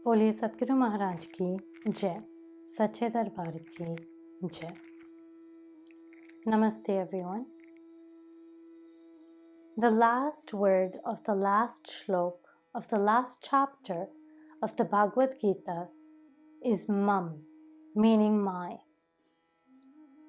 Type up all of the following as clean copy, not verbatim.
बोलिए सतगुरु महाराज की जय, सच्चे दरबार की जय. Namaste everyone. The last word of the last shlok of the last chapter of the Bhagavad Gita is mam, meaning my.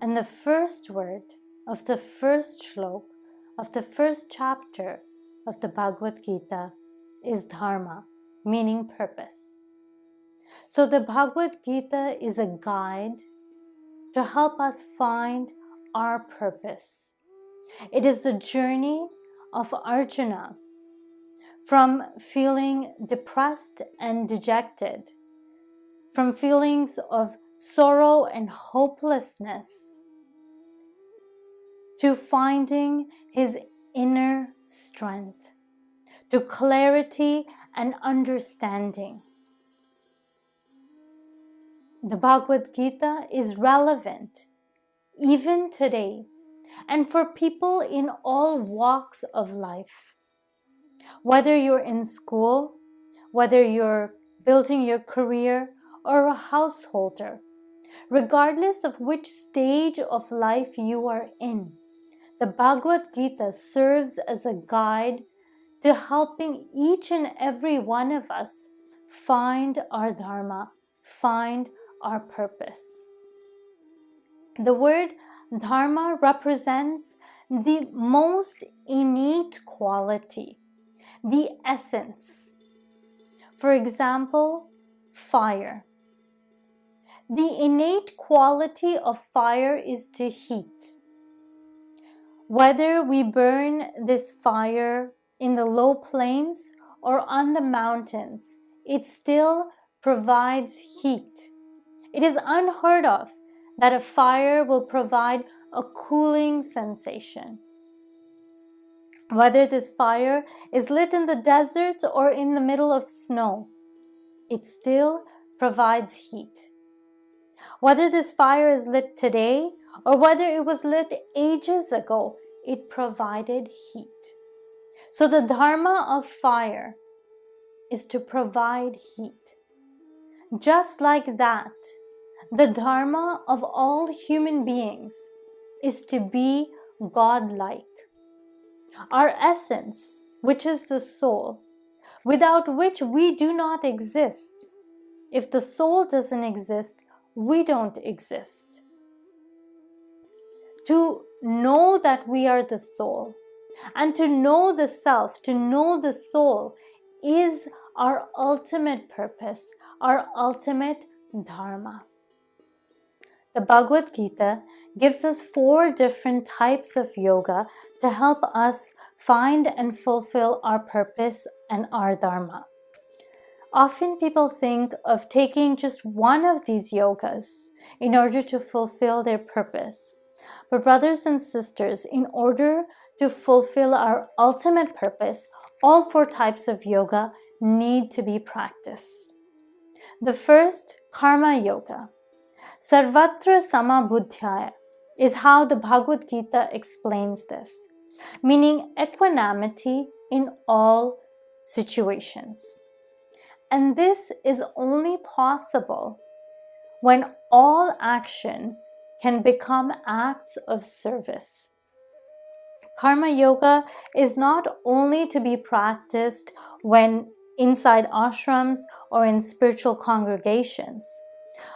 And the first word of the first shlok of the first chapter of the Bhagavad Gita is dharma, meaning purpose. So the Bhagavad Gita is a guide to help us find our purpose. It is the journey of Arjuna from feeling depressed and dejected, from feelings of sorrow and hopelessness, to finding his inner strength, to clarity and understanding. The Bhagavad Gita is relevant even today and for people in all walks of life. Whether you're in school, whether you're building your career or a householder, regardless of which stage of life you are in, the Bhagavad Gita serves as a guide to helping each and every one of us find our dharma, find our purpose. The word dharma represents the most innate quality, the essence. For example, fire. The innate quality of fire is to heat. Whether we burn this fire in the low plains or on the mountains, it still provides heat. It is unheard of that a fire will provide a cooling sensation. Whether this fire is lit in the desert or in the middle of snow, it still provides heat. Whether this fire is lit today or whether it was lit ages ago, it provided heat. So the dharma of fire is to provide heat. Just like that, the dharma of all human beings is to be God-like. Our essence, which is the soul, without which we do not exist. If the soul doesn't exist, we don't exist. To know that we are the soul and to know the self, to know the soul is our ultimate purpose, our ultimate dharma. The Bhagavad Gita gives us 4 different types of yoga to help us find and fulfill our purpose and our dharma. Often people think of taking just one of these yogas in order to fulfill their purpose. But brothers and sisters, in order to fulfill our ultimate purpose, all 4 types of yoga need to be practiced. The first, karma yoga. Sarvatra samabudhyaya is how the Bhagavad Gita explains this, meaning equanimity in all situations. And this is only possible when all actions can become acts of service. Karma yoga is not only to be practiced when inside ashrams or in spiritual congregations,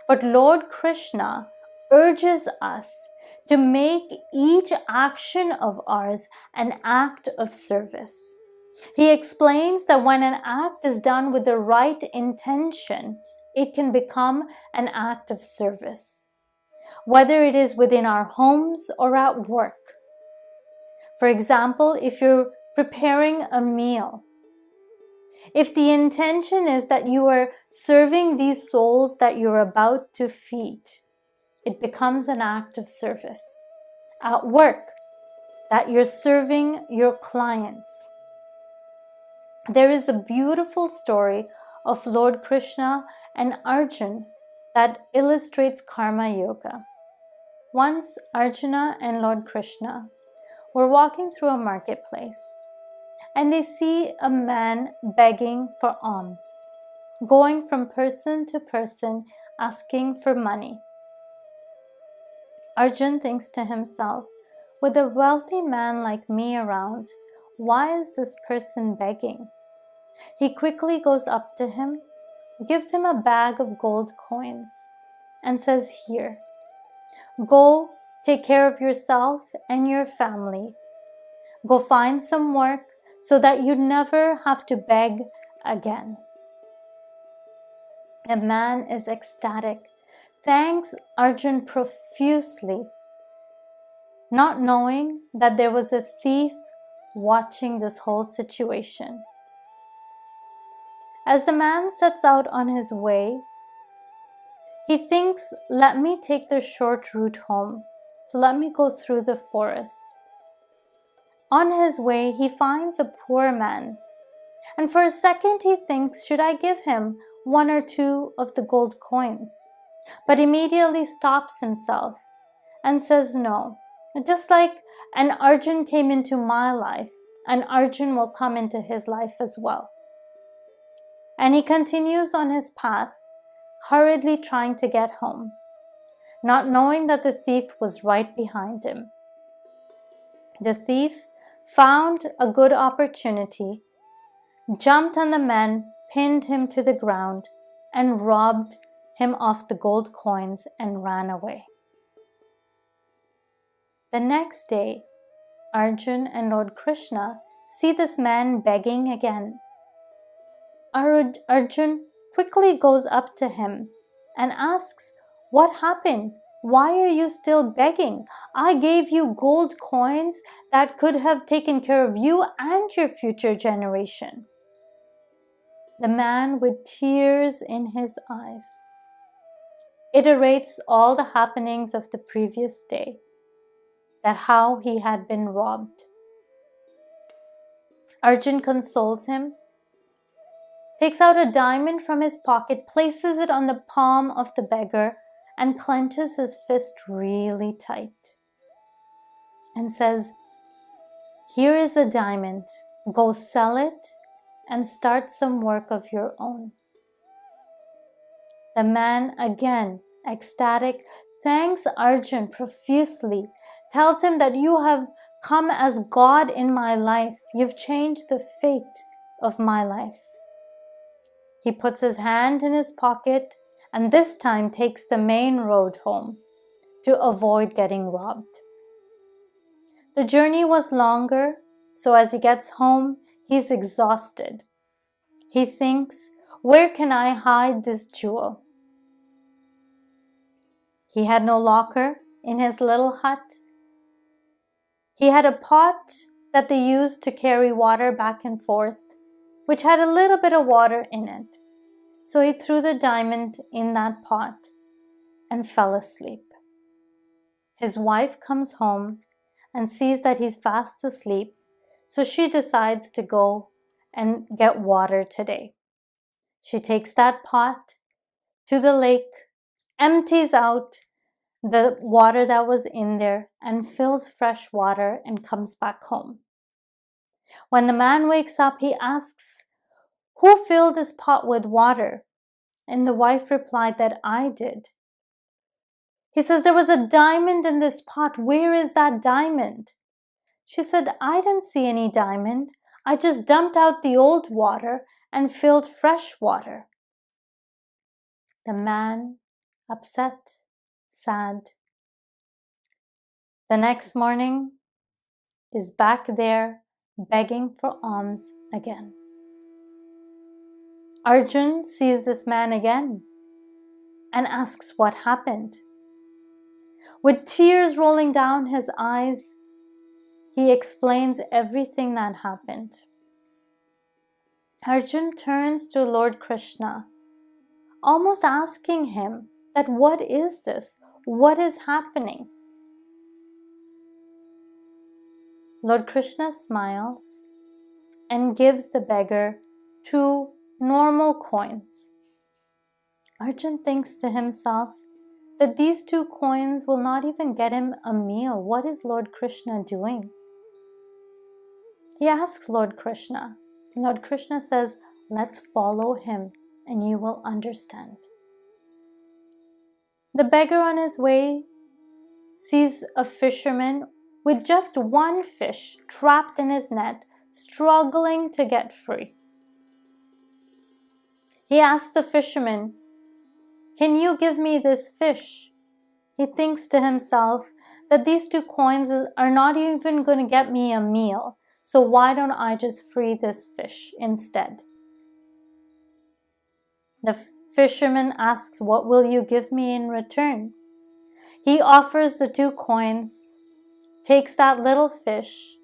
but Lord Krishna urges us to make each action of ours an act of service. He explains that when an act is done with the right intention, it can become an act of service, whether it is within our homes or at work. For example, if you're preparing a meal, if the intention is that you are serving these souls that you're about to feed, it becomes an act of service. At work, that you're serving your clients. There is a beautiful story of Lord Krishna and Arjuna that illustrates karma yoga. Once Arjuna and Lord Krishna were walking through a marketplace and they see a man begging for alms. going from person to person asking for money. Arjun thinks to himself, with a wealthy man like me around, why is this person begging? He quickly goes up to him, gives him a bag of gold coins, and says, "Here, go take care of yourself and your family. Go find some work so that you never have to beg again." The man is ecstatic, thanks Arjun profusely, not knowing that there was a thief watching this whole situation. As the man sets out on his way, he thinks, let me take the short route home, so let me go through the forest. On his way, he finds a poor man, and for a second he thinks, should I give him one or two of the gold coins? But immediately stops himself and says no. Just like an Arjun came into my life, an Arjun will come into his life as well. And he continues on his path, hurriedly trying to get home, not knowing that the thief was right behind him. The thief found a good opportunity, jumped on the man, pinned him to the ground, and robbed him of the gold coins and ran away. The next day, Arjun and Lord Krishna see this man begging again. Arjun quickly goes up to him and asks, "What happened? Why are you still begging? I gave you gold coins that could have taken care of you and your future generation." The man, with tears in his eyes, iterates all the happenings of the previous day, that how he had been robbed. Arjun consoles him, takes out a diamond from his pocket, places it on the palm of the beggar, and clenches his fist really tight and says, "Here is a diamond. Go sell it and start some work of your own." The man, again ecstatic, thanks Arjun profusely, tells him that you have come as God in my life. You've changed the fate of my life. He puts his hand in his pocket and this time takes the main road home to avoid getting robbed. The journey was longer, so as he gets home, he's exhausted. He thinks, where can I hide this jewel? He had no locker in his little hut. He had a pot that they used to carry water back and forth, which had a little bit of water in it. So he threw the diamond in that pot and fell asleep. His wife comes home and sees that he's fast asleep, so she decides to go and get water today. She takes that pot to the lake, empties out the water that was in there, and fills fresh water and comes back home. When the man wakes up, he asks, "Who filled this pot with water?" And the wife replied that I did. He says, "There was a diamond in this pot. Where is that diamond?" She said, "I didn't see any diamond. I just dumped out the old water and filled fresh water." The man, upset, sad, the next morning is back there begging for alms again. Arjun sees this man again and asks what happened. With tears rolling down his eyes, he explains everything that happened. Arjun turns to Lord Krishna, almost asking him that what is this? What is happening? Lord Krishna smiles and gives the beggar 2 normal coins. Arjun thinks to himself that these 2 coins will not even get him a meal. What is Lord Krishna doing? He asks Lord Krishna. Lord Krishna says, "Let's follow him. and you will understand. The beggar on his way sees a fisherman with just one fish trapped in his net, struggling to get free. He asks the fisherman, "Can you give me this fish?" He thinks to himself that these 2 coins are not even going to get me a meal, so why don't I just free this fish instead? The fisherman asks, "What will you give me in return?" He offers the 2 coins, takes that little fish,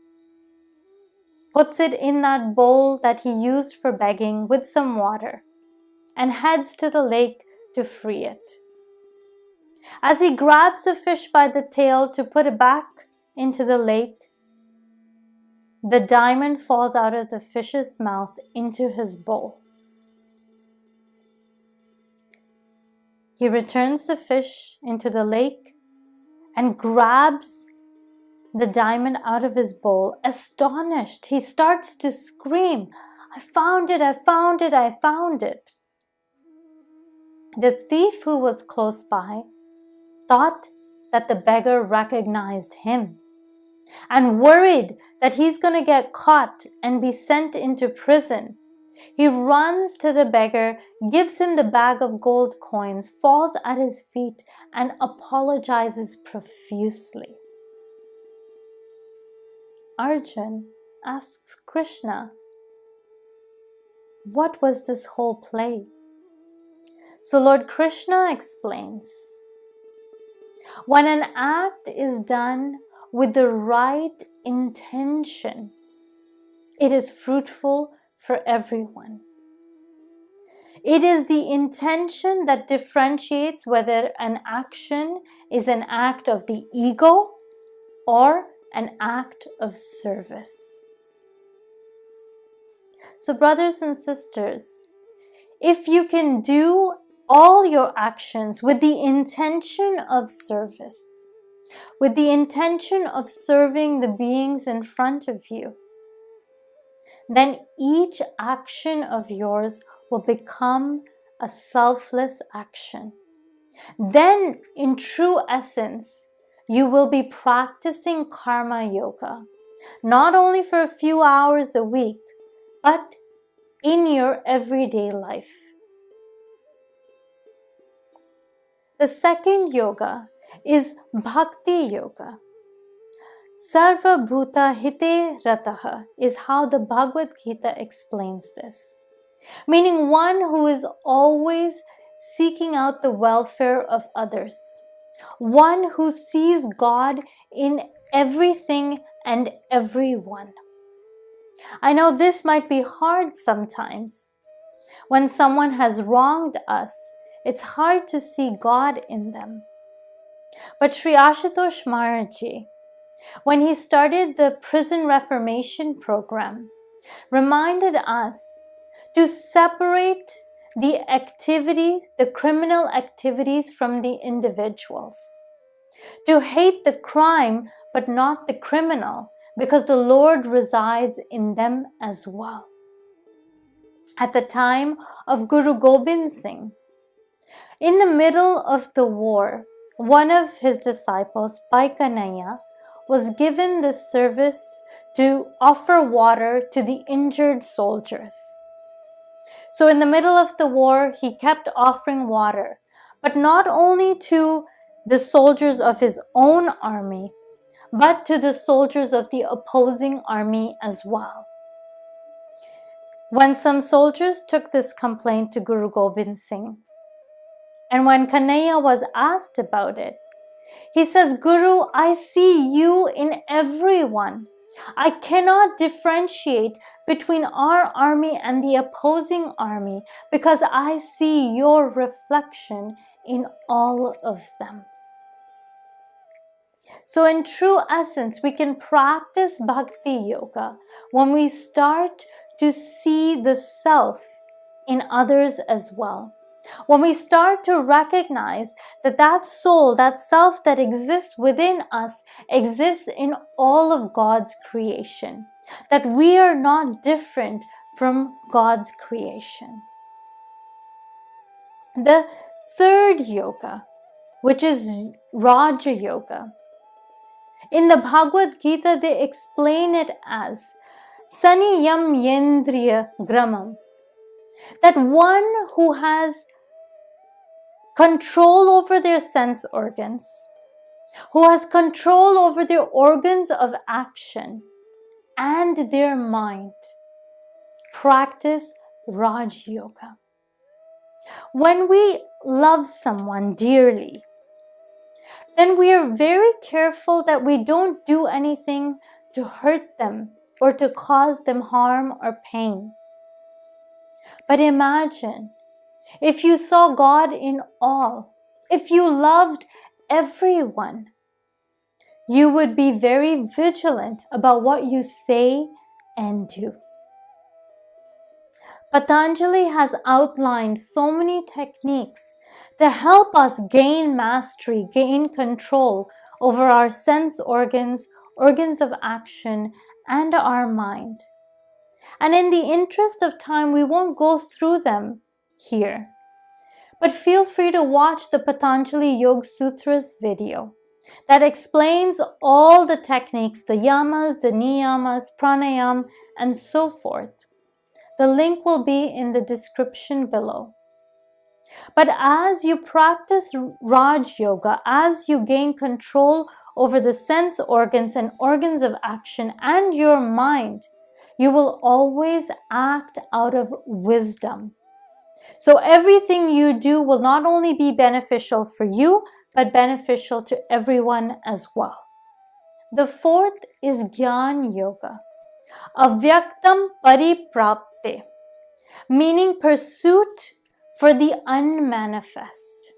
puts it in that bowl that he used for begging with some water, and heads to the lake to free it. As he grabs the fish by the tail to put it back into the lake, the diamond falls out of the fish's mouth into his bowl. He returns the fish into the lake and grabs the diamond out of his bowl. Astonished, he starts to scream, "I found it, I found it, I found it." The thief who was close by thought that the beggar recognized him, and worried that he's going to get caught and be sent into prison, he runs to the beggar, gives him the bag of gold coins, falls at his feet, and apologizes profusely. Arjun asks Krishna, what was this whole play? So Lord Krishna explains, when an act is done with the right intention, it is fruitful for everyone. It is the intention that differentiates whether an action is an act of the ego or an act of service. So brothers and sisters, if you can do all your actions with the intention of service, with the intention of serving the beings in front of you, then each action of yours will become a selfless action. Then, in true essence, you will be practicing karma yoga, not only for a few hours a week, but in your everyday life. The second yoga is Bhakti Yoga. Sarva Bhuta Hite Rataha is how the Bhagvad Gita explains this, meaning one who is always seeking out the welfare of others, one who sees God in everything and everyone. I know this might be hard sometimes. When someone has wronged us, it's hard to see God in them. But Sri Ashutosh Maharaj, when he started the prison reformation program, reminded us to separate the criminal activities from the individuals. To hate the crime, but not the criminal, because the Lord resides in them as well. At the time of Guru Gobind Singh, in the middle of the war, one of his disciples, Bhai Kanhaiya, was given the service to offer water to the injured soldiers. So in the middle of the war, he kept offering water, but not only to the soldiers of his own army, but to the soldiers of the opposing army as well. When some soldiers took this complaint to Guru Gobind Singh, and when Kanhaiya was asked about it, he says, "Guru, I see you in everyone. I cannot differentiate between our army and the opposing army because I see your reflection in all of them." So in true essence, we can practice Bhakti Yoga when we start to see the self in others as well. When we start to recognize that that soul, that self that exists within us, exists in all of God's creation. That we are not different from God's creation. The third yoga, which is Raja Yoga. In the Bhagavad Gita, they explain it as Saniyam Yendriya Gramam, that one who has control over their sense organs, who has control over their organs of action and their mind, practice Raj Yoga. When we love someone dearly, then we are very careful that we don't do anything to hurt them or to cause them harm or pain. But imagine if you saw God in all, if you loved everyone, you would be very vigilant about what you say and do. Patanjali has outlined so many techniques to help us gain mastery, gain control over our sense organs, organs of action, and our mind. And in the interest of time, we won't go through them here. But feel free to watch the Patanjali Yoga Sutras video that explains all the techniques, the yamas, the niyamas, pranayam, and so forth. The link will be in the description below. But as you practice Raj Yoga, as you gain control over the sense organs and organs of action and your mind, you will always act out of wisdom. So everything you do will not only be beneficial for you, but beneficial to everyone as well. The fourth is Jnana Yoga, Avyaktam Pariprapte, meaning pursuit for the unmanifest.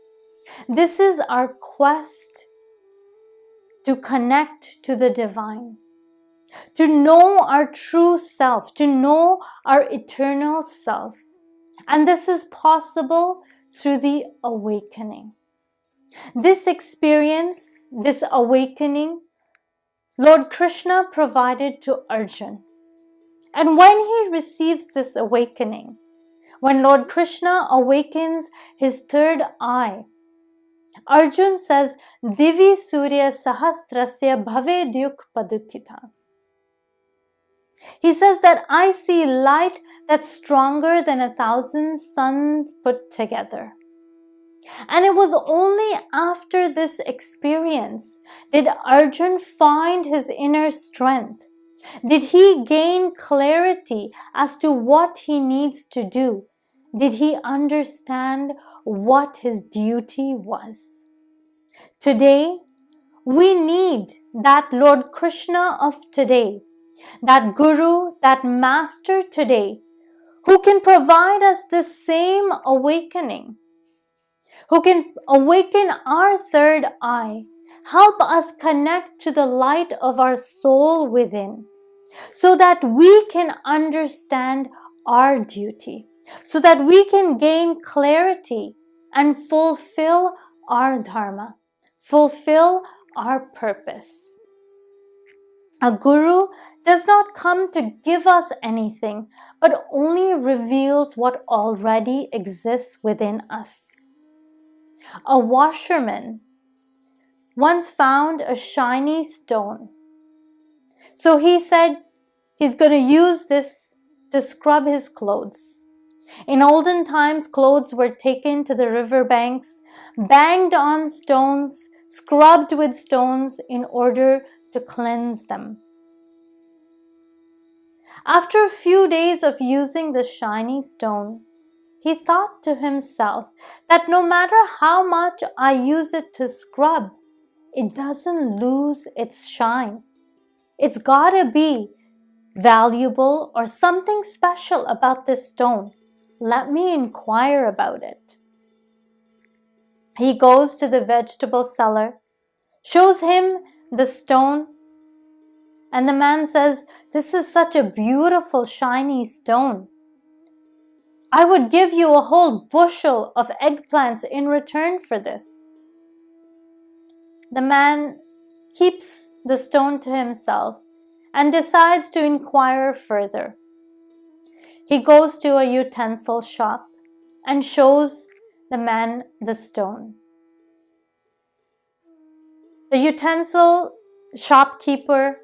This is our quest to connect to the divine, to know our true self, to know our eternal self. And this is possible through the awakening. This experience, this awakening, Lord Krishna provided to Arjuna. And when he receives this awakening, when Lord Krishna awakens his third eye, Arjuna says, Divi Surya Sahasrasya Bhave Dyuk Padukita. He says that I see light that's stronger than 1,000 suns put together. And it was only after this experience did Arjuna find his inner strength. Did he gain clarity as to what he needs to do? Did he understand what his duty was? Today, we need that Lord Krishna of today, that Guru, that Master today, who can provide us the same awakening, who can awaken our third eye, help us connect to the light of our soul within, so that we can understand our duty, so that we can gain clarity and fulfill our dharma, fulfill our purpose. A guru does not come to give us anything, but only reveals what already exists within us. A washerman once found a shiny stone. So he said he's going to use this to scrub his clothes. In olden times, clothes were taken to the riverbanks, banged on stones, scrubbed with stones in order to cleanse them. After a few days of using the shiny stone, he thought to himself that no matter how much I use it to scrub, it doesn't lose its shine. It's gotta be valuable or something special about this stone. Let me inquire about it. He goes to the vegetable seller, shows him the stone, and the man says, "This is such a beautiful, shiny stone. I would give you a whole bushel of eggplants in return for this." The man keeps the stone to himself and decides to inquire further. He goes to a utensil shop and shows the man the stone. The utensil shopkeeper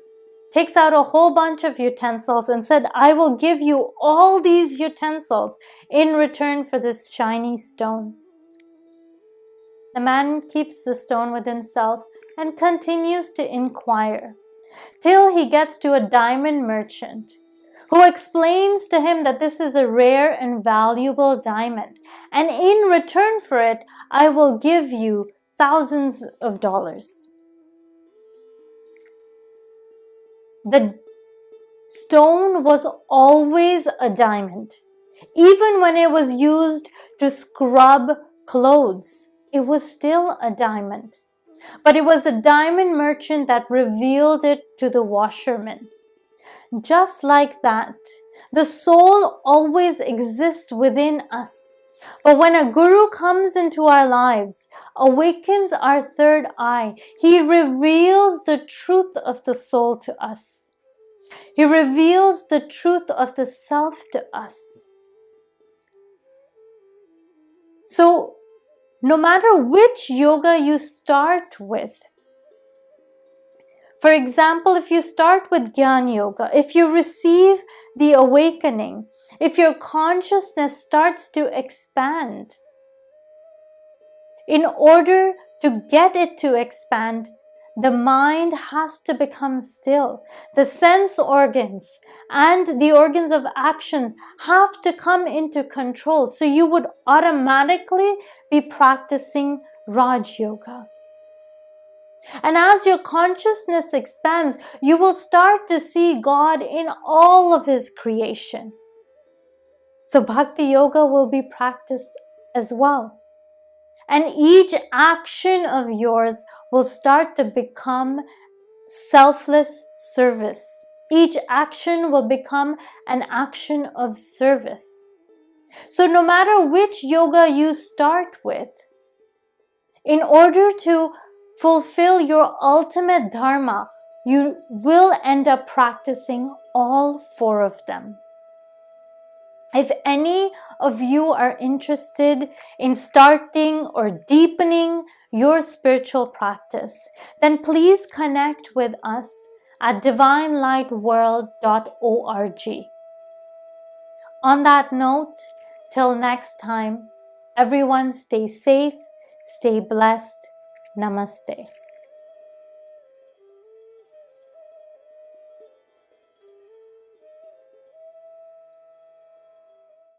takes out a whole bunch of utensils and said, I will give you all these utensils in return for this shiny stone. The man keeps the stone with himself and continues to inquire till he gets to a diamond merchant who explains to him that this is a rare and valuable diamond, and in return for it, I will give you thousands of dollars. The stone was always a diamond. Even when it was used to scrub clothes, it was still a diamond. But it was the diamond merchant that revealed it to the washerman. Just like that, the soul always exists within us. But when a guru comes into our lives, awakens our third eye, he reveals the truth of the soul to us. He reveals the truth of the self to us. So, no matter which yoga you start with, for example, if you start with Jnana Yoga, if you receive the awakening, if your consciousness starts to expand, in order to get it to expand, the mind has to become still. The sense organs and the organs of action have to come into control. So you would automatically be practicing Raj Yoga. And as your consciousness expands, you will start to see God in all of His creation. So Bhakti Yoga will be practiced as well. And each action of yours will start to become selfless service. Each action will become an action of service. So no matter which yoga you start with, in order to fulfill your ultimate dharma, you will end up practicing all four of them. If any of you are interested in starting or deepening your spiritual practice, then please connect with us at divinelightworld.org. On that note, till next time, everyone stay safe, stay blessed. Namaste.